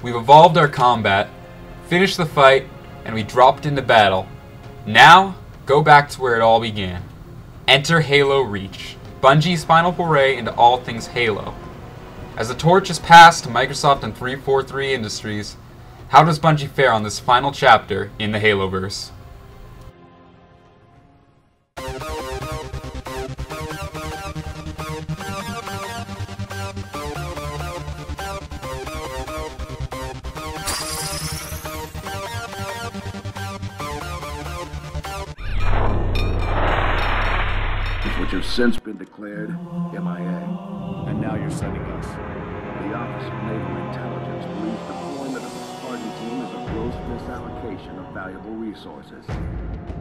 We've evolved our combat, finished the fight, and we dropped into battle. Now, go back to where it all began. Enter Halo Reach, Bungie's final foray into all things Halo. As the torch is passed to Microsoft and 343 Industries, how does Bungie fare on this final chapter in the Haloverse? Which have since been declared MIA. And now you're sending us. The Office of Naval Intelligence believes deployment of the Spartan team is a gross misallocation of valuable resources.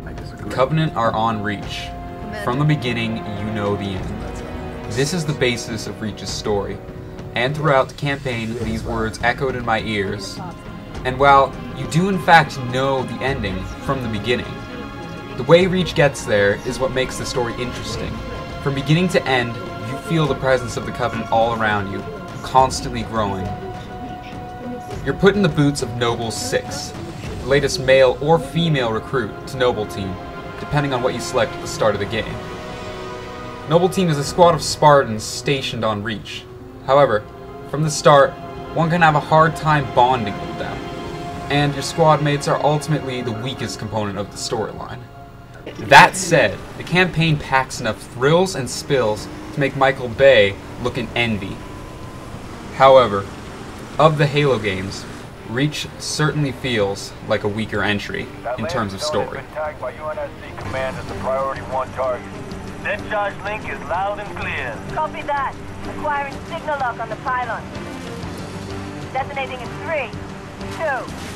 I disagree. The Covenant are on Reach. From the beginning, you know the end. This is the basis of Reach's story, and throughout the campaign, these words echoed in my ears. And while you do in fact know the ending from the beginning, the way Reach gets there is what makes the story interesting. From beginning to end, you feel the presence of the Covenant all around you, constantly growing. You're put in the boots of Noble 6, the latest male or female recruit to Noble Team, depending on what you select at the start of the game. Noble Team is a squad of Spartans stationed on Reach. However, from the start, one can have a hard time bonding with them, and your squad mates are ultimately the weakest component of the storyline. That said, the campaign packs enough thrills and spills to make Michael Bay look in envy. However, of the Halo games, Reach certainly feels like a weaker entry in terms of story. Been tagged by UNSC command as the priority 1 target. That charge link is loud and clear. Copy that. Acquiring signal lock on the pylon. Detonating in 3, 2.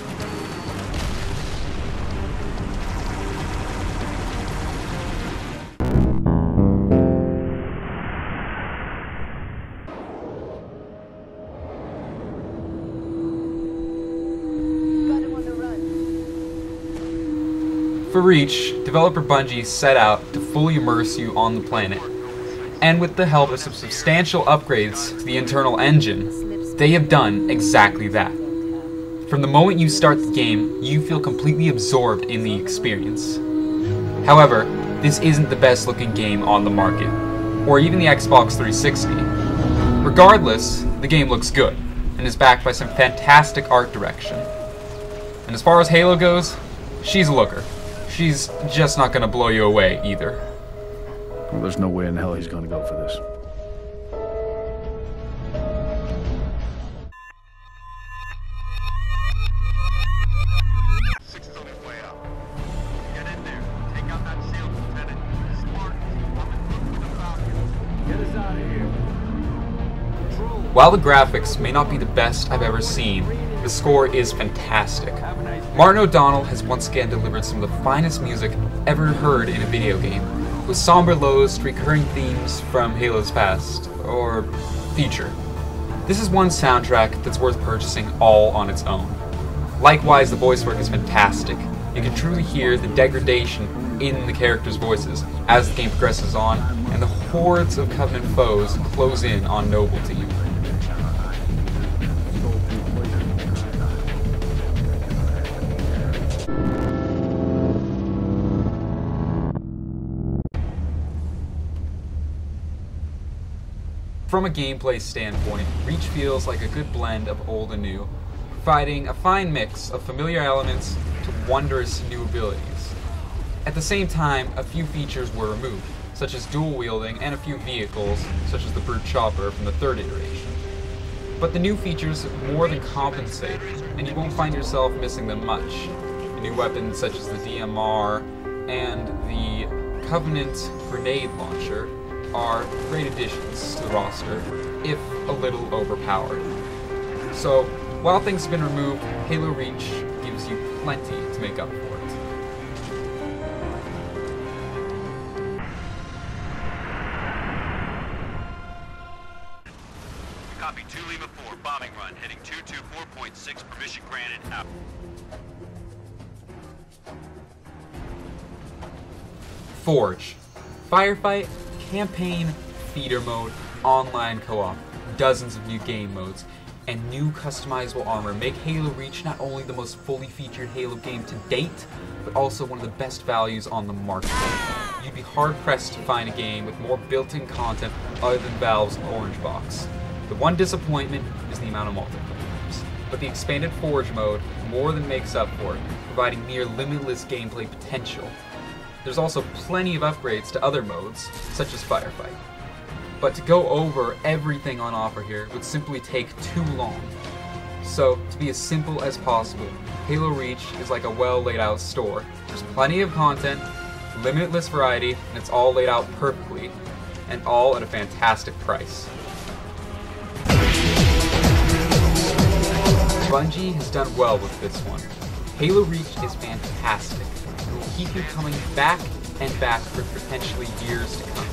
For Reach, developer Bungie set out to fully immerse you on the planet, and with the help of some substantial upgrades to the internal engine, they have done exactly that. From the moment you start the game, you feel completely absorbed in the experience. However, this isn't the best looking game on the market, or even the Xbox 360. Regardless, the game looks good, and is backed by some fantastic art direction. And as far as Halo goes, she's a looker. She's just not gonna blow you away either. Well, there's no way in hell he's gonna go for this. Six is on his way out. Get in there. Take out that shield, Lieutenant. Spartans, I'm equipped with a Falcon. Get us out of here. While the graphics may not be the best I've ever seen, the score is fantastic. Martin O'Donnell has once again delivered some of the finest music ever heard in a video game, with somber lows to recurring themes from Halo's past, or future. This is one soundtrack that's worth purchasing all on its own. Likewise, the voice work is fantastic. You can truly hear the degradation in the characters' voices as the game progresses on, and the hordes of Covenant foes close in on Noble Team. From a gameplay standpoint, Reach feels like a good blend of old and new, providing a fine mix of familiar elements to wondrous new abilities. At the same time, a few features were removed, such as dual wielding and a few vehicles, such as the Brute Chopper from the 3rd iteration. But the new features more than compensate, and you won't find yourself missing them much. The new weapons such as the DMR and the Covenant grenade launcher are great additions to the roster, if a little overpowered. So, while things have been removed, Halo Reach gives you plenty to make up for it. Copy 2 Lima 4, bombing run, heading 224.6, permission granted, out. Forge. Firefight, campaign, feeder mode, online co-op, dozens of new game modes. and new customizable armor make Halo Reach not only the most fully featured Halo game to date, but also one of the best values on the market. You'd be hard-pressed to find a game with more built-in content other than Valve's Orange Box. The one disappointment is the amount of multiplayer, but the expanded Forge mode more than makes up for it, providing near limitless gameplay potential. There's also plenty of upgrades to other modes, such as Firefight. But to go over everything on offer here would simply take too long. So, to be as simple as possible, Halo Reach is like a well laid out store. There's plenty of content, limitless variety, and it's all laid out perfectly, and all at a fantastic price. Bungie has done well with this one. Halo Reach is fantastic. It will keep you coming back and back for potentially years to come.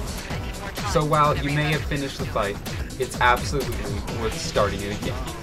So while you may have finished the fight, it's absolutely worth starting it again.